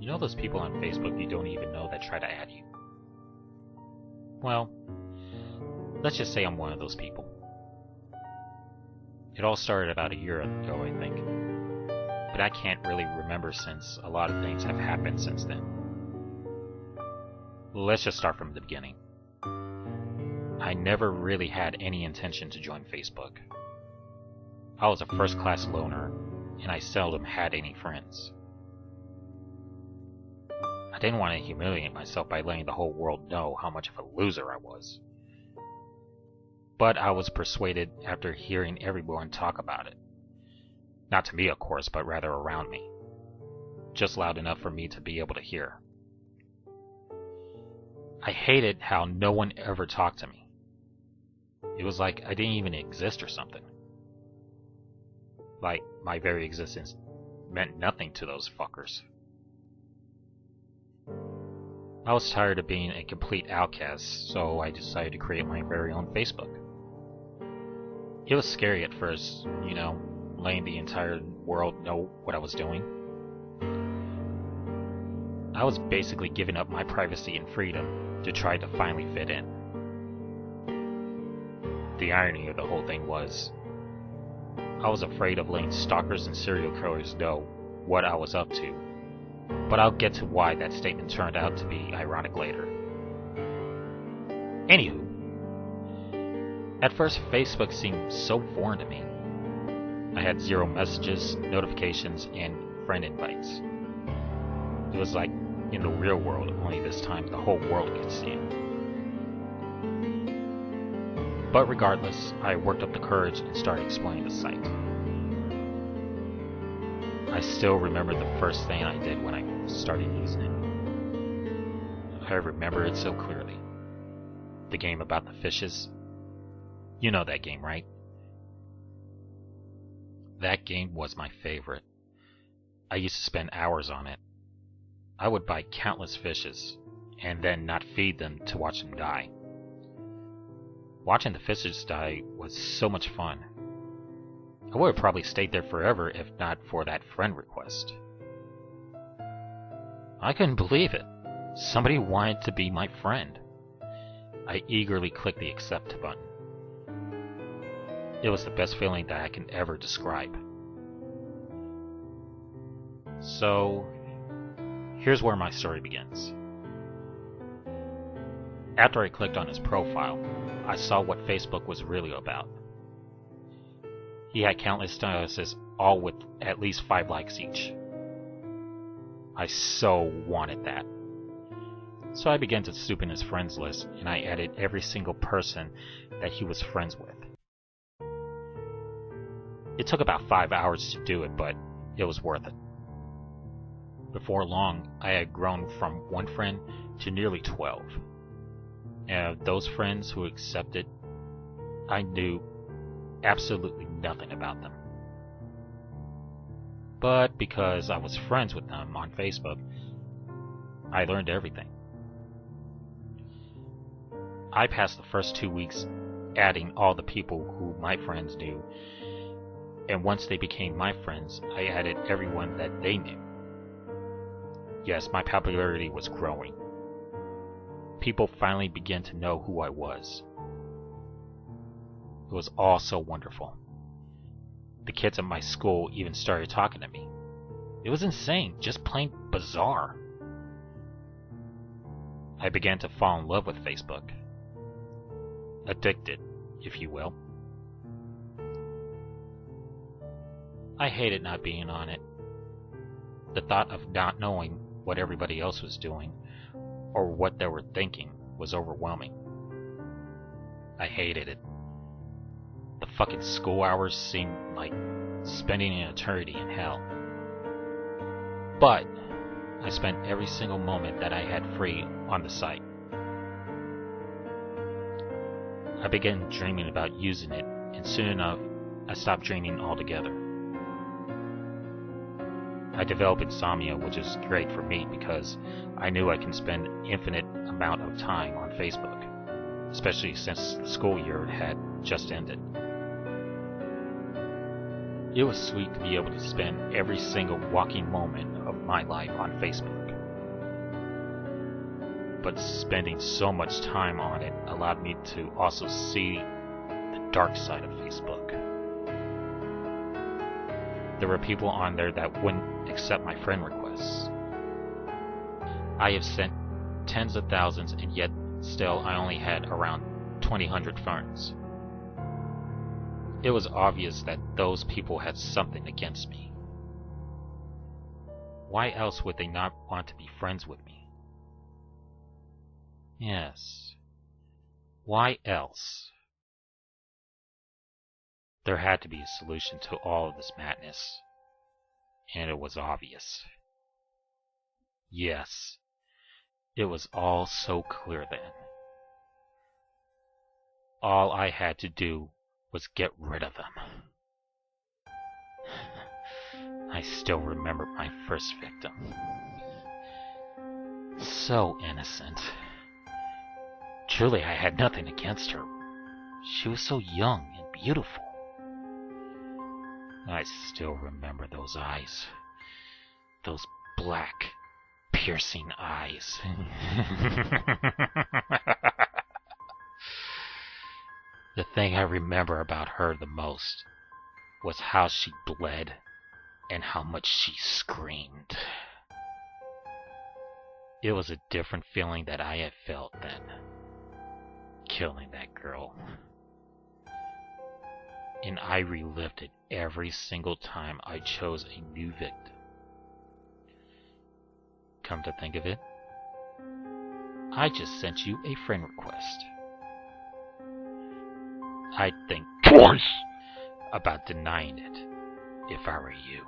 You know those people on Facebook you don't even know that try to add you? Well, let's just say I'm one of those people. It all started about a year ago, I think. But I can't really remember since a lot of things have happened since then. Let's just start from the beginning. I never really had any intention to join Facebook. I was a first-class loner, and I seldom had any friends. I didn't want to humiliate myself by letting the whole world know how much of a loser I was. But I was persuaded after hearing everyone talk about it. Not to me, of course, but rather around me. Just loud enough for me to be able to hear. I hated how no one ever talked to me. It was like I didn't even exist or something. Like my very existence meant nothing to those fuckers. I was tired of being a complete outcast, so I decided to create my very own Facebook. It was scary at first, you know, letting the entire world know what I was doing. I was basically giving up my privacy and freedom to try to finally fit in. The irony of the whole thing was, I was afraid of letting stalkers and serial killers know what I was up to, but I'll get to why that statement turned out to be ironic later. Anywho, at first Facebook seemed so foreign to me. I had 0 messages, notifications, and friend invites. It was like in the real world, only this time the whole world could see it. But regardless, I worked up the courage and started exploring the site. I still remember the first thing I did when I started using it. I remember it so clearly. The game about the fishes. You know that game, right? That game was my favorite. I used to spend hours on it. I would buy countless fishes, and then not feed them to watch them die. Watching the fishes die was so much fun. I would have probably stayed there forever if not for that friend request. I couldn't believe it. Somebody wanted to be my friend. I eagerly clicked the accept button. It was the best feeling that I can ever describe. So, here's where my story begins. After I clicked on his profile, I saw what Facebook was really about. He had countless statuses, all with at least 5 likes each. I so wanted that. So I began to snoop in his friends list, and I added every single person that he was friends with. It took about 5 hours to do it, but it was worth it. Before long, I had grown from 1 friend to nearly 12. And of those friends who accepted, I knew absolutely nothing about them. But because I was friends with them on Facebook, I learned everything. I passed the first 2 weeks adding all the people who my friends knew, and once they became my friends, I added everyone that they knew. Yes, my popularity was growing. People finally began to know who I was. It was all so wonderful. The kids at my school even started talking to me. It was insane, just plain bizarre. I began to fall in love with Facebook. Addicted, if you will. I hated not being on it. The thought of not knowing what everybody else was doing, or what they were thinking, was overwhelming. I hated it. The fucking school hours seemed like spending an eternity in hell. But I spent every single moment that I had free on the site. I began dreaming about using it, and soon enough, I stopped dreaming altogether. I developed insomnia, which is great for me because I knew I can spend an infinite amount of time on Facebook, especially since the school year had just ended. It was sweet to be able to spend every single waking moment of my life on Facebook. but spending so much time on it allowed me to also see the dark side of Facebook. There were people on there that wouldn't accept my friend requests. I have sent tens of thousands, and yet still I only had around 2,000 friends. It was obvious that those people had something against me. Why else would they not want to be friends with me? Yes. Why else? There had to be a solution to all of this madness, and it was obvious. Yes, it was all so clear then. All I had to do was get rid of them. I still remember my first victim. So innocent. Truly, I had nothing against her. She was so young and beautiful. I still remember those eyes. Those black, piercing eyes. The thing I remember about her the most was how she bled and how much she screamed. It was a different feeling that I had felt then, killing that girl. And I relived it every single time I chose a new victim. Come to think of it, I just sent you a friend request. I'd think twice about denying it if I were you.